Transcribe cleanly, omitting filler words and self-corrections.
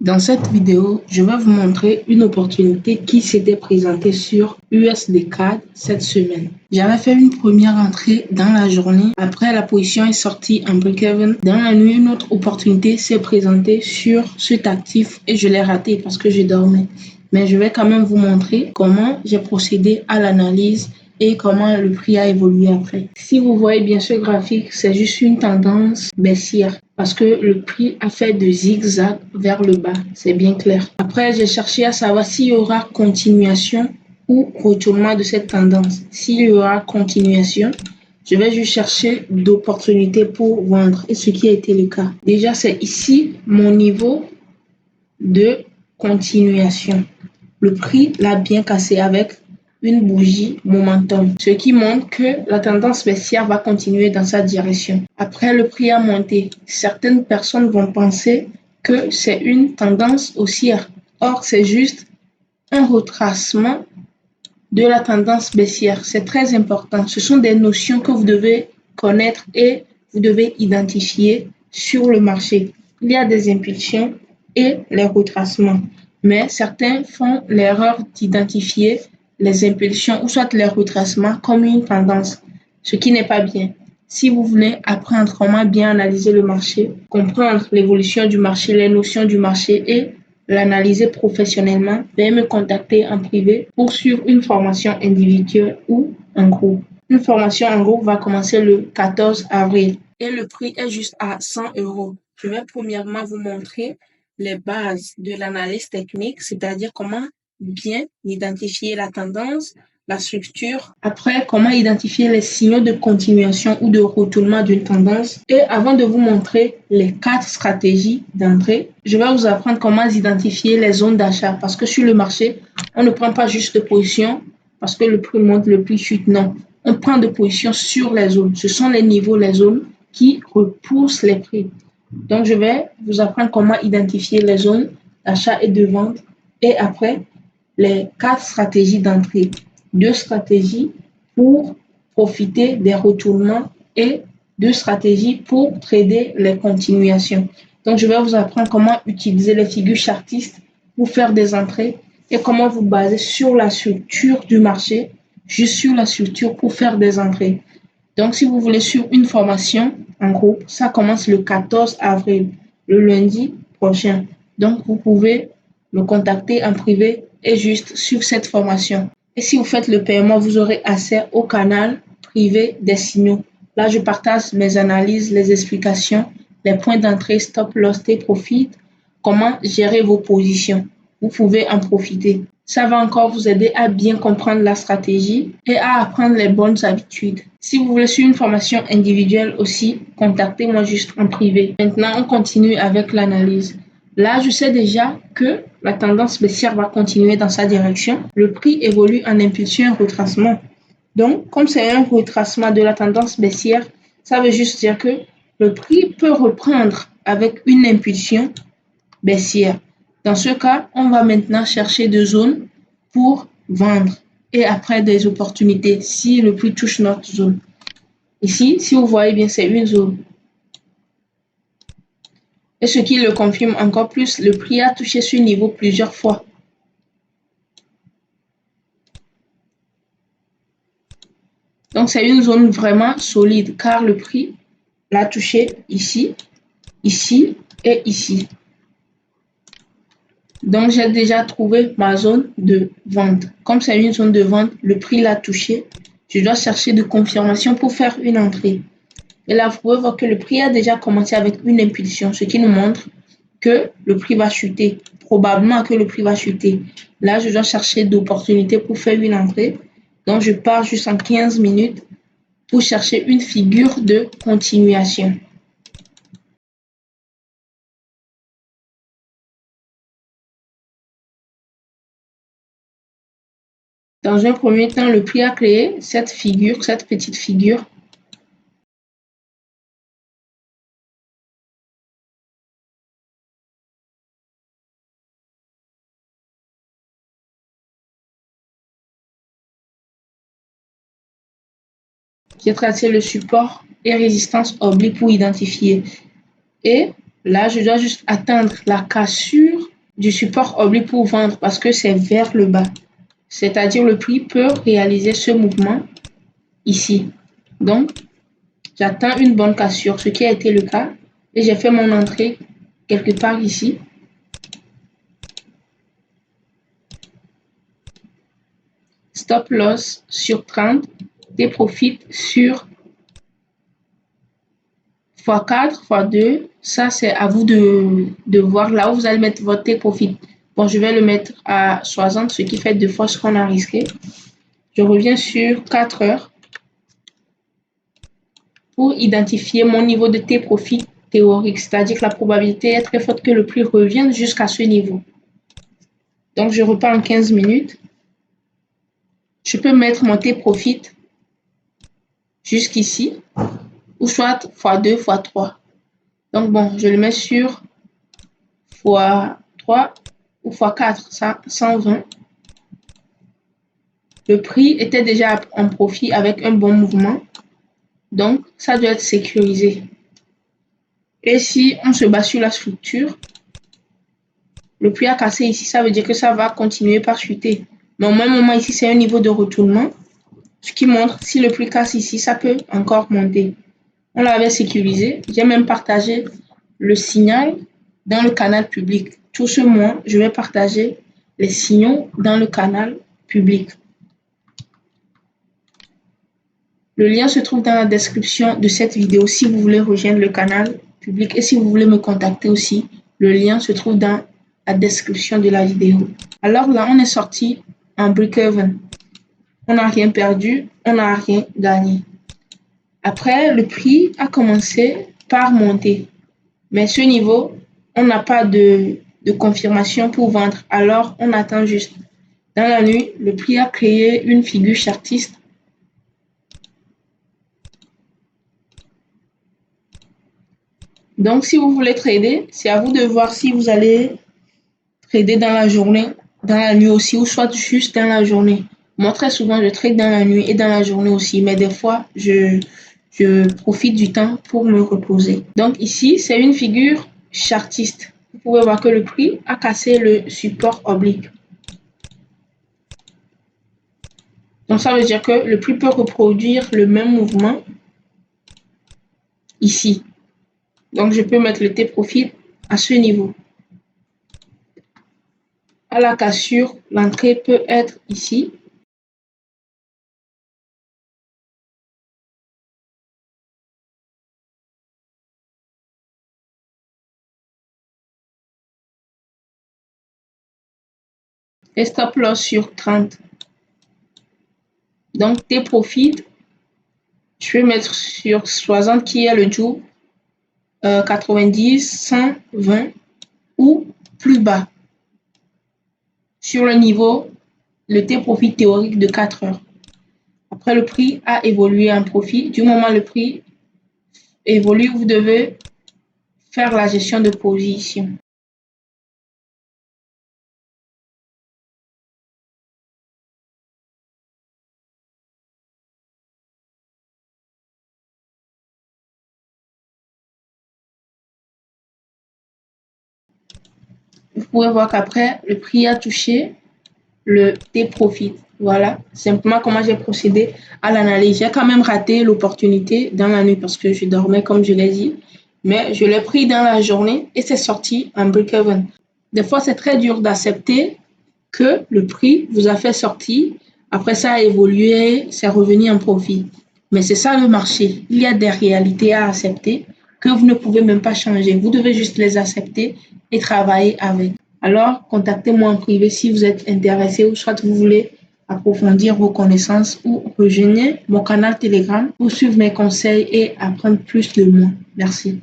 Dans cette vidéo, je vais vous montrer une opportunité qui s'était présentée sur USD-CAD cette semaine. J'avais fait une première entrée dans la journée. Après, la position est sortie en break-even. Dans la nuit, une autre opportunité s'est présentée sur cet actif et je l'ai raté parce que je dormais. Mais je vais quand même vous montrer comment j'ai procédé à l'analyse et comment le prix a évolué après. Si vous voyez bien ce graphique, c'est juste une tendance baissière parce que le prix a fait de zigzag vers le bas, c'est bien clair. Après, j'ai cherché à savoir s'il y aura continuation ou retournement de cette tendance. S'il y aura continuation, je vais juste chercher d'opportunités pour vendre et ce qui a été le cas. Déjà, c'est ici mon niveau de continuation. Le prix l'a bien cassé avec une bougie momentum, ce qui montre que la tendance baissière va continuer dans sa direction. Après, le prix a monté. Certaines personnes vont penser que c'est une tendance haussière. Or, c'est juste un retracement de la tendance baissière. C'est très important. Ce sont des notions que vous devez connaître et vous devez identifier sur le marché. Il y a des impulsions et les retracements. Mais certains font l'erreur d'identifier les impulsions ou soit les retracements comme une tendance, ce qui n'est pas bien. Si vous voulez apprendre comment bien analyser le marché, comprendre l'évolution du marché, les notions du marché et l'analyser professionnellement, veuillez me contacter en privé pour suivre une formation individuelle ou en groupe. Une formation en groupe va commencer le 14 avril et le prix est juste à 100 €. Je vais premièrement vous montrer les bases de l'analyse technique, c'est-à-dire comment bien identifier la tendance, la structure. Après, comment identifier les signaux de continuation ou de retournement d'une tendance. Et avant de vous montrer les 4 stratégies d'entrée, je vais vous apprendre comment identifier les zones d'achat. Parce que sur le marché, on ne prend pas juste de position parce que le prix monte, le prix chute. Non, on prend de position sur les zones. Ce sont les niveaux, les zones qui repoussent les prix. Donc, je vais vous apprendre comment identifier les zones d'achat et de vente. Et après, les 4 stratégies d'entrée. 2 stratégies pour profiter des retournements et 2 stratégies pour trader les continuations. Donc, je vais vous apprendre comment utiliser les figures chartistes pour faire des entrées et comment vous baser sur la structure du marché, juste sur la structure pour faire des entrées. Donc, si vous voulez suivre une formation en groupe, ça commence le 14 avril, le lundi prochain. Donc, vous pouvez me contacter en privé et juste suivre cette formation. Et si vous faites le paiement, vous aurez accès au canal privé des signaux. Là, je partage mes analyses, les explications, les points d'entrée, stop loss, take profit, comment gérer vos positions. Vous pouvez en profiter. Ça va encore vous aider à bien comprendre la stratégie et à apprendre les bonnes habitudes. Si vous voulez suivre une formation individuelle aussi, contactez-moi juste en privé. Maintenant, on continue avec l'analyse. Là, je sais déjà que la tendance baissière va continuer dans sa direction. Le prix évolue en impulsion et retracement. Donc, comme c'est un retracement de la tendance baissière, ça veut juste dire que le prix peut reprendre avec une impulsion baissière. Dans ce cas, on va maintenant chercher des zones pour vendre et après des opportunités si le prix touche notre zone. Ici, si vous voyez bien, c'est une zone. Et ce qui le confirme encore plus, le prix a touché ce niveau plusieurs fois. Donc, c'est une zone vraiment solide car le prix l'a touché ici, ici et ici. Donc, j'ai déjà trouvé ma zone de vente. Comme c'est une zone de vente, le prix l'a touché. Je dois chercher de confirmation pour faire une entrée. Et là, vous pouvez voir que le prix a déjà commencé avec une impulsion, ce qui nous montre que le prix va chuter. Probablement que le prix va chuter. Là, je dois chercher d'opportunités pour faire une entrée. Donc, je pars juste en 15 minutes pour chercher une figure de continuation. Dans un premier temps, le prix a créé cette figure, cette petite figure. J'ai tracé le support et résistance oblique pour identifier. Et là, je dois juste atteindre la cassure du support oblique pour vendre parce que c'est vers le bas. C'est-à-dire le prix peut réaliser ce mouvement ici. Donc, j'attends une bonne cassure, ce qui a été le cas. Et j'ai fait mon entrée quelque part ici. Stop loss sur 30, des profits sur x4, x2. Ça, c'est à vous de voir là où vous allez mettre votre profit. Bon, je vais le mettre à 60, ce qui fait 2 fois ce qu'on a risqué. Je reviens sur 4 heures pour identifier mon niveau de T-profit théorique, c'est-à-dire que la probabilité est très forte que le prix revienne jusqu'à ce niveau. Donc, je repars en 15 minutes. Je peux mettre mon T-profit jusqu'ici, ou soit x2, x3. Donc, bon, je le mets sur x3 ou x4, ça, 120. Le prix était déjà en profit avec un bon mouvement. Donc, ça doit être sécurisé. Et si on se base sur la structure, le prix a cassé ici, ça veut dire que ça va continuer par chuter. Mais au même moment ici, c'est un niveau de retournement, ce qui montre si le prix casse ici, ça peut encore monter. On l'avait sécurisé. J'ai même partagé le signal dans le canal public. Tout ce mois, je vais partager les signaux dans le canal public. Le lien se trouve dans la description de cette vidéo si vous voulez rejoindre le canal public et si vous voulez me contacter aussi, le lien se trouve dans la description de la vidéo. Alors là, on est sorti en break-even. On n'a rien perdu, on n'a rien gagné. Après, le prix a commencé par monter. Mais ce niveau, on n'a pas de confirmation pour vendre. Alors, on attend juste. Dans la nuit, le prix a créé une figure chartiste. Donc, si vous voulez trader, c'est à vous de voir si vous allez trader dans la journée, dans la nuit aussi, ou soit juste dans la journée. Moi, très souvent, je trade dans la nuit et dans la journée aussi, mais des fois, je profite du temps pour me reposer. Donc ici, c'est une figure chartiste. Vous pouvez voir que le prix a cassé le support oblique. Donc ça veut dire que le prix peut reproduire le même mouvement ici. Donc je peux mettre le T-profit à ce niveau. À la cassure, l'entrée peut être ici. Et stop loss sur 30. Donc tes profits, je vais mettre sur 60 qui est le jour, 90, 120 ou plus bas. Sur le niveau, le T-profit théorique de 4 heures. Après, le prix a évolué en profit. Du moment où le prix évolue, vous devez faire la gestion de position. Vous pouvez voir qu'après, le prix a touché le T-profit. Voilà, simplement comment j'ai procédé à l'analyse. J'ai quand même raté l'opportunité dans la nuit parce que je dormais, comme je l'ai dit. Mais je l'ai pris dans la journée et c'est sorti en break-even. Des fois, c'est très dur d'accepter que le prix vous a fait sortir. Après, ça a évolué, c'est revenu en profit. Mais c'est ça le marché. Il y a des réalités à accepter que vous ne pouvez même pas changer. Vous devez juste les accepter et travailler avec. Alors, contactez-moi en privé si vous êtes intéressé ou soit vous voulez approfondir vos connaissances ou rejoignez mon canal Telegram pour suivre mes conseils et apprendre plus de moi. Merci.